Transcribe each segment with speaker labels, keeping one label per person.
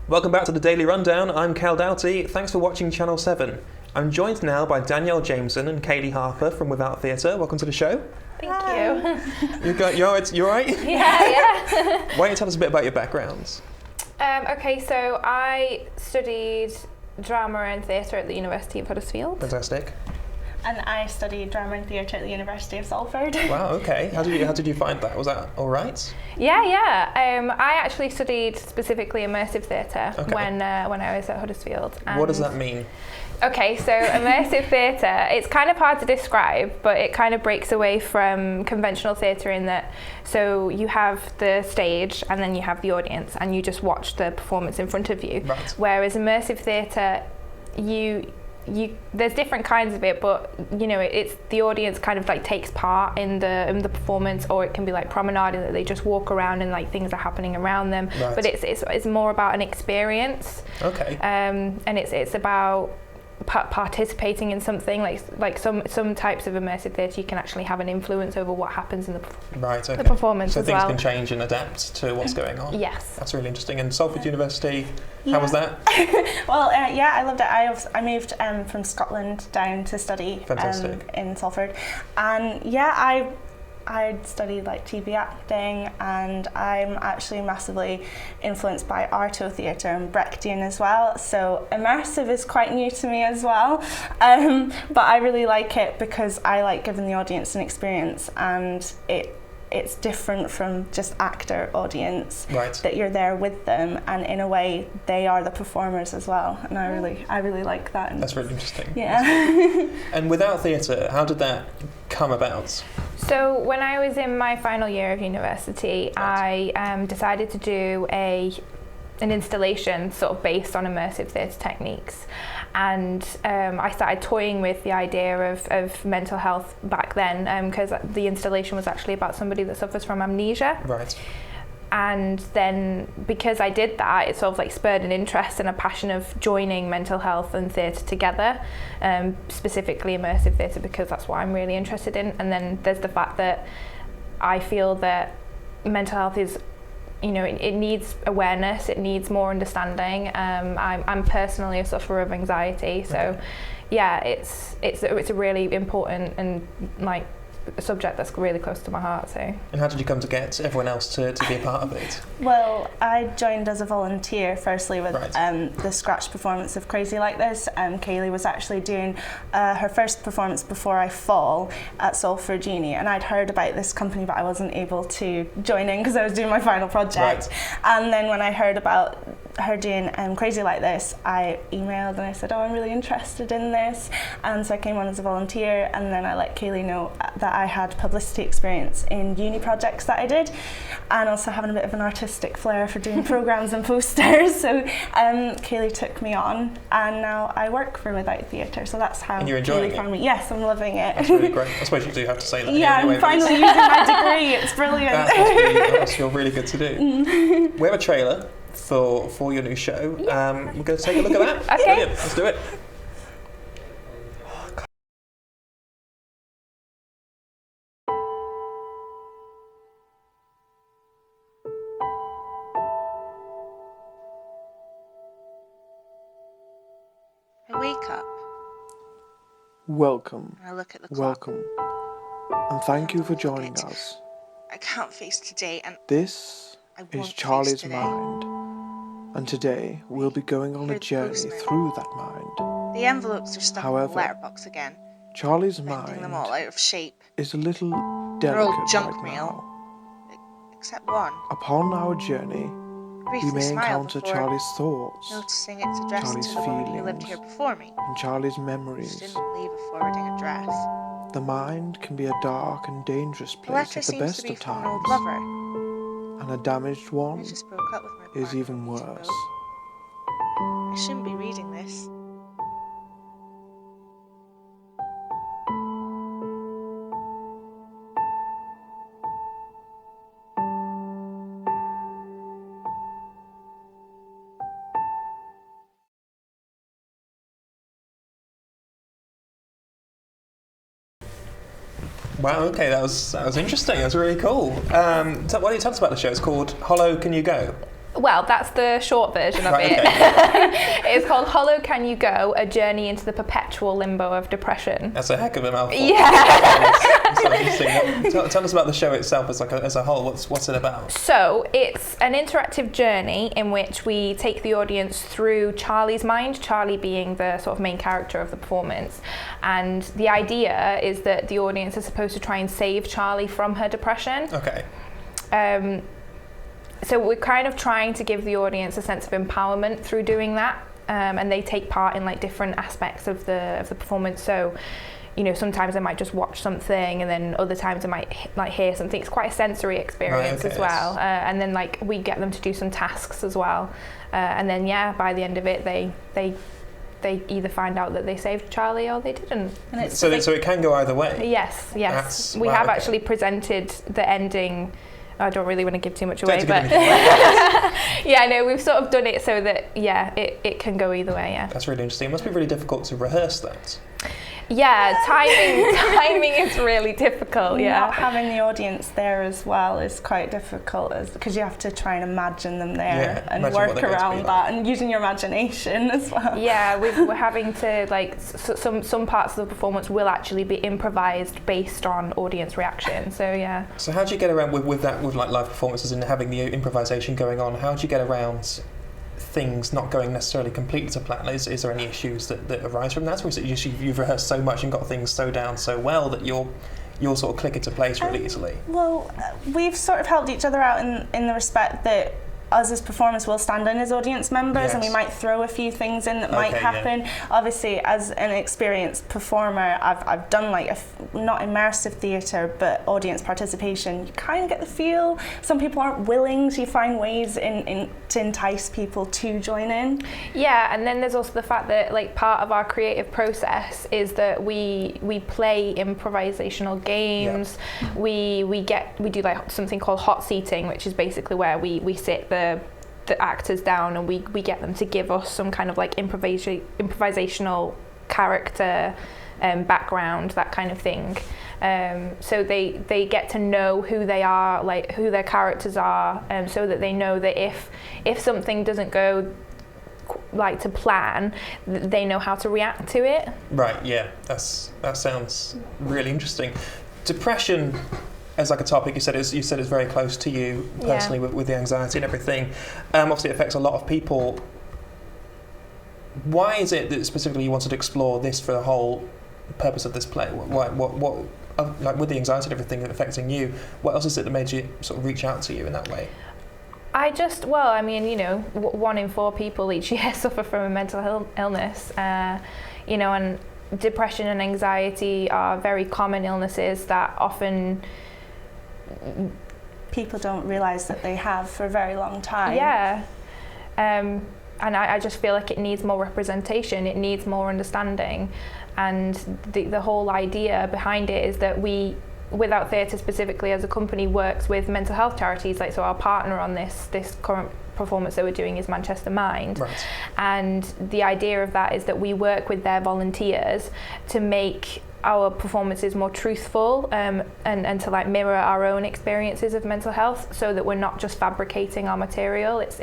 Speaker 1: Welcome back to the Daily Rundown. I'm Cal Doughty. Thanks for watching Channel 7. I'm joined now by Danielle Jameson and Kayleigh Harper from Without Theatre. Welcome to the show.
Speaker 2: Thank you.
Speaker 1: You all right?
Speaker 2: Yeah.
Speaker 1: Why don't you tell us a bit about your backgrounds?
Speaker 2: Okay, so I studied drama and theatre at the University of Huddersfield.
Speaker 1: Fantastic.
Speaker 3: And I studied drama and theatre at the University of Salford.
Speaker 1: Wow, okay. How did you find that? Was that all right?
Speaker 2: Yeah. I actually studied specifically immersive theatre when I was at Huddersfield.
Speaker 1: And what does that mean?
Speaker 2: Okay, so immersive theatre, it's kind of hard to describe, but it kind of breaks away from conventional theatre in that, so you have the stage and then you have the audience and you just watch the performance in front of you.
Speaker 1: Right.
Speaker 2: Whereas immersive theatre, there's different kinds of it, but it's the audience kind of like takes part in the performance, or it can be like promenading, that they just walk around and like things are happening around them.
Speaker 1: Right.
Speaker 2: But it's more about an experience.
Speaker 1: Okay.
Speaker 2: And it's about participating in something like some types of immersive theatre, you can actually have an influence over what happens in the performance
Speaker 1: so
Speaker 2: as
Speaker 1: things
Speaker 2: well.
Speaker 1: can change and adapt to what's going on.
Speaker 2: Yes,
Speaker 1: that's really interesting. And Salford University, how was that?
Speaker 3: Well, I loved it. I moved from Scotland down to study in Salford, and I'd studied like TV acting, and I'm actually massively influenced by Arto theatre and Brechtian as well, so immersive is quite new to me as well, but I really like it because I like giving the audience an experience, and it's different from just actor audience.
Speaker 1: Right.
Speaker 3: That you're there with them, and in a way they are the performers as well, and I really like that.
Speaker 1: That's really interesting.
Speaker 3: Yeah.
Speaker 1: And Without Theatre, how did that come about?
Speaker 2: So when I was in my final year of university,
Speaker 1: right.
Speaker 2: I decided to do an installation sort of based on immersive theatre techniques, and I started toying with the idea of mental health back then, because the installation was actually about somebody that suffers from amnesia.
Speaker 1: Right.
Speaker 2: And then because I did that, it sort of like spurred an interest and a passion of joining mental health and theatre together, specifically immersive theatre, because that's what I'm really interested in. And then there's the fact that I feel that mental health is, it needs awareness, it needs more understanding. I'm personally a sufferer of anxiety, so yeah, it's a really important and like a subject that's really close to my heart. So.
Speaker 1: And how did you come to get everyone else to be a part of it?
Speaker 3: Well, I joined as a volunteer firstly with
Speaker 1: right.
Speaker 3: The scratch performance of Crazy Like This. Kayleigh was actually doing her first performance before I Fall at Salford Uni, and I'd heard about this company but I wasn't able to join in because I was doing my final project.
Speaker 1: Right.
Speaker 3: And then when I heard about her doing Crazy Like This, I emailed and I said, I'm really interested in this, and so I came on as a volunteer, and then I let Kayleigh know that I had publicity experience in uni projects that I did, and also having a bit of an artistic flair for doing programmes and posters, so Kayleigh took me on, and now I work for Without Theatre, so that's how.
Speaker 1: And you're enjoying
Speaker 3: Kayleigh found me. Yes, I'm loving it.
Speaker 1: That's really great. I suppose you do have to say that.
Speaker 3: Yeah,
Speaker 1: anyway,
Speaker 3: I'm finally using my degree, it's brilliant.
Speaker 1: That must feel really good to do. We have a trailer for your new show. We're going to take a look at that.
Speaker 2: Okay.
Speaker 1: Brilliant. Let's do it.
Speaker 4: I wake up.
Speaker 5: Welcome.
Speaker 4: And I look at the clock.
Speaker 5: Welcome. And thank you for joining us.
Speaker 4: I can't face today, and
Speaker 5: This
Speaker 4: I won't
Speaker 5: is Charlie's
Speaker 4: face today.
Speaker 5: mind. And today we'll be going on a
Speaker 4: You're the
Speaker 5: journey
Speaker 4: postman.
Speaker 5: through that mind.
Speaker 4: The envelopes are stuck in
Speaker 5: However,
Speaker 4: the letterbox again,
Speaker 5: Charlie's
Speaker 4: bending them all
Speaker 5: mind
Speaker 4: out of shape,
Speaker 5: is a little
Speaker 4: They're all
Speaker 5: delicate
Speaker 4: junk
Speaker 5: right
Speaker 4: mail.
Speaker 5: now.
Speaker 4: except one.
Speaker 5: Upon our journey,
Speaker 4: I
Speaker 5: we
Speaker 4: briefly
Speaker 5: may
Speaker 4: smile
Speaker 5: encounter
Speaker 4: before
Speaker 5: Charlie's thoughts
Speaker 4: noticing it's addressed
Speaker 5: Charlie's
Speaker 4: to the woman who lived
Speaker 5: feelings.
Speaker 4: here before me.
Speaker 5: and Charlie's
Speaker 4: She
Speaker 5: memories.
Speaker 4: didn't leave a forwarding address.
Speaker 5: The mind can be a dark and dangerous
Speaker 4: The
Speaker 5: place
Speaker 4: letter
Speaker 5: at the
Speaker 4: seems to
Speaker 5: best
Speaker 4: be
Speaker 5: of
Speaker 4: from an old
Speaker 5: times,
Speaker 4: lover.
Speaker 5: and a damaged
Speaker 4: I
Speaker 5: one
Speaker 4: just broke up with my partner
Speaker 5: is even
Speaker 4: weeks
Speaker 5: worse.
Speaker 4: ago. I shouldn't be reading this.
Speaker 1: Wow, okay, that was interesting. That was really cool. Why don't you tell us about the show? It's called Hollow Can You Go?
Speaker 2: Well, that's the short version of it.
Speaker 1: Okay.
Speaker 2: It's called Hollow Can You Go? A Journey into the Perpetual Limbo of Depression.
Speaker 1: That's a heck of a mouthful.
Speaker 2: Yeah.
Speaker 1: Tell us about the show itself as a whole. What's it about?
Speaker 2: So it's an interactive journey in which we take the audience through Charlie's mind, Charlie being the sort of main character of the performance. And the idea is that the audience is supposed to try and save Charlie from her depression.
Speaker 1: Okay.
Speaker 2: So we're kind of trying to give the audience a sense of empowerment through doing that, and they take part in like different aspects of the performance. So, you know, sometimes I might just watch something, and then other times I might like hear something. It's quite a sensory experience as well. And then like we get them to do some tasks as well, and then by the end of it, they either find out that they saved Charlie or they didn't.
Speaker 3: And
Speaker 1: so it can go either way.
Speaker 2: Yes. We have actually presented the ending. I don't really want to give too much away, but we've sort of done it so that it can go either way. Yeah,
Speaker 1: that's really interesting. It must be really difficult to rehearse that.
Speaker 2: Yeah, timing is really difficult. Yeah,
Speaker 3: not having the audience there as well is quite difficult, because you have to try and imagine them there and work around that, and using your imagination as well. Yeah,
Speaker 2: we're having to like some parts of the performance will actually be improvised based on audience reaction. So yeah.
Speaker 1: So how do you get around with like live performances and having the improvisation going on? How do you get around things not going necessarily completely to plan? Is there any issues that arise from that, or is it just you've rehearsed so much and got things so down so well that you'll sort of click into place really easily?
Speaker 3: Well, we've sort of helped each other out in the respect that us as performers will stand in as audience members, and we might throw a few things in that might happen. Yeah. Obviously, as an experienced performer, I've done like not immersive theatre, but audience participation. You kind of get the feel. Some people aren't willing, so you find ways to entice people to join in. Yeah,
Speaker 2: and then there's also the fact that like part of our creative process is that we play improvisational games. Yeah. We do like something called hot seating, which is basically where we sit the actors down, and we get them to give us some kind of like improvisational character background, that kind of thing. So they get to know who they are, like who their characters are, so that they know that if something doesn't go like to plan, they know how to react to it.
Speaker 1: Right. Yeah. That sounds really interesting. Depression as like a topic, you said it's very close to you personally with the anxiety and everything. Obviously it affects a lot of people. Why is it that specifically you wanted to explore this for the whole purpose of this play? What like with the anxiety and everything affecting you, what else is it that made you sort of reach out to you in that way?
Speaker 2: I mean, you know, 1 in 4 people each year suffer from a mental illness, you know, and depression and anxiety are very common illnesses that often
Speaker 3: people don't realise that they have for a very long time.
Speaker 2: Yeah. And I just feel like it needs more representation, it needs more understanding. And the whole idea behind it is that we, Without Theatre specifically as a company, works with mental health charities. Like, so our partner on this current performance that we're doing is Manchester Mind.
Speaker 1: Right.
Speaker 2: And the idea of that is that we work with their volunteers to make our performances more truthful, and to like mirror our own experiences of mental health, so that we're not just fabricating our material. It's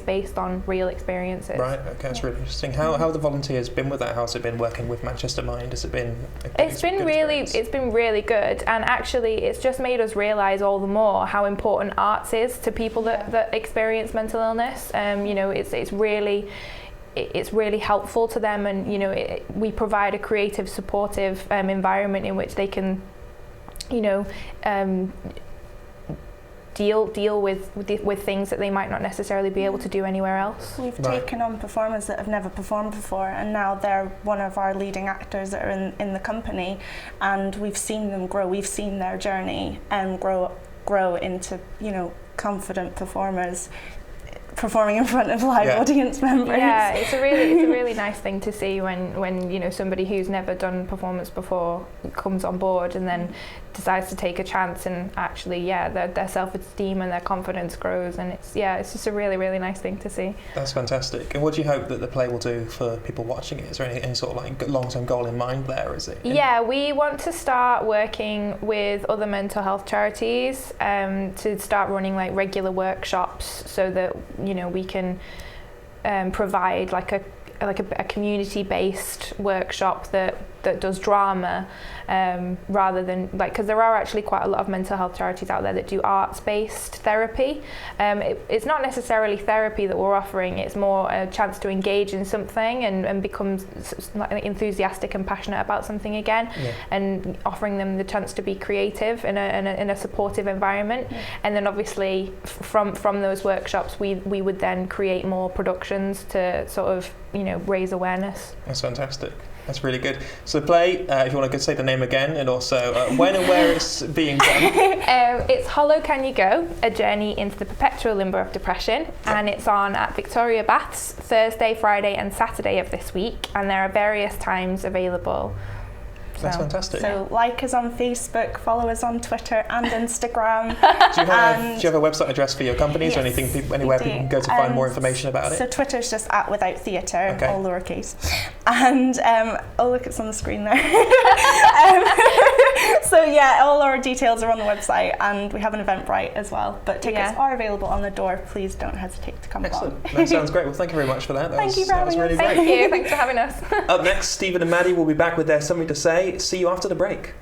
Speaker 2: based on real experiences.
Speaker 1: Right. Okay, that's really interesting. How have the volunteers been with that? How's it been working with Manchester Mind? Has it been? It's been
Speaker 2: really good, and actually, it's just made us realise all the more how important arts is to people that experience mental illness. You know, it's really helpful to them, and you know, we provide a creative, supportive environment in which they can, you know, deal with things that they might not necessarily be able to do anywhere else.
Speaker 3: We've taken on performers that have never performed before, and now they're one of our leading actors that are in the company, and we've seen them grow. We've seen their journey and grow into, you know, confident performers performing in front of live audience members.
Speaker 2: Yeah, it's a really nice thing to see when you know, somebody who's never done performance before comes on board and then decides to take a chance, and actually their self-esteem and their confidence grows, and it's just a really nice thing to see.
Speaker 1: That's fantastic. And what do you hope that the play will do for people watching it? Is there any sort of like long-term goal in mind there, is it?
Speaker 2: Yeah, we want to start working with other mental health charities to start running like regular workshops, so that, you know, we can provide like a community-based workshop that does drama, rather than like, because there are actually quite a lot of mental health charities out there that do arts-based therapy. It's not necessarily therapy that we're offering, it's more a chance to engage in something and become like enthusiastic and passionate about something again, and offering them the chance to be creative in a supportive environment. And then obviously from those workshops we would then create more productions to sort of, you know, raise awareness.
Speaker 1: That's fantastic. That's really good. So the play, if you want to say the name again, and also when and where it's being done.
Speaker 2: It's Hollow Can You Go? A Journey into the Perpetual Limbo of Depression, and it's on at Victoria Baths Thursday, Friday and Saturday of this week, and there are various times available.
Speaker 1: That's fantastic.
Speaker 3: So like us on Facebook, follow us on Twitter and Instagram.
Speaker 1: Do you have a website address for your companies, or anything, anywhere people can go to find more information about it?
Speaker 3: So Twitter's just @withouttheatre, all lowercase. And oh look, it's on the screen there. So yeah, all our details are on the website, and we have an Eventbrite as well. But tickets are available on the door. Please don't hesitate to come along.
Speaker 1: Excellent. That sounds great. Well, thank you very much for that.
Speaker 3: Thank you for having us.
Speaker 2: Thank you. Thanks for having us.
Speaker 1: Up next, Stephen and Maddie will be back with their Something to Say. See you after the break.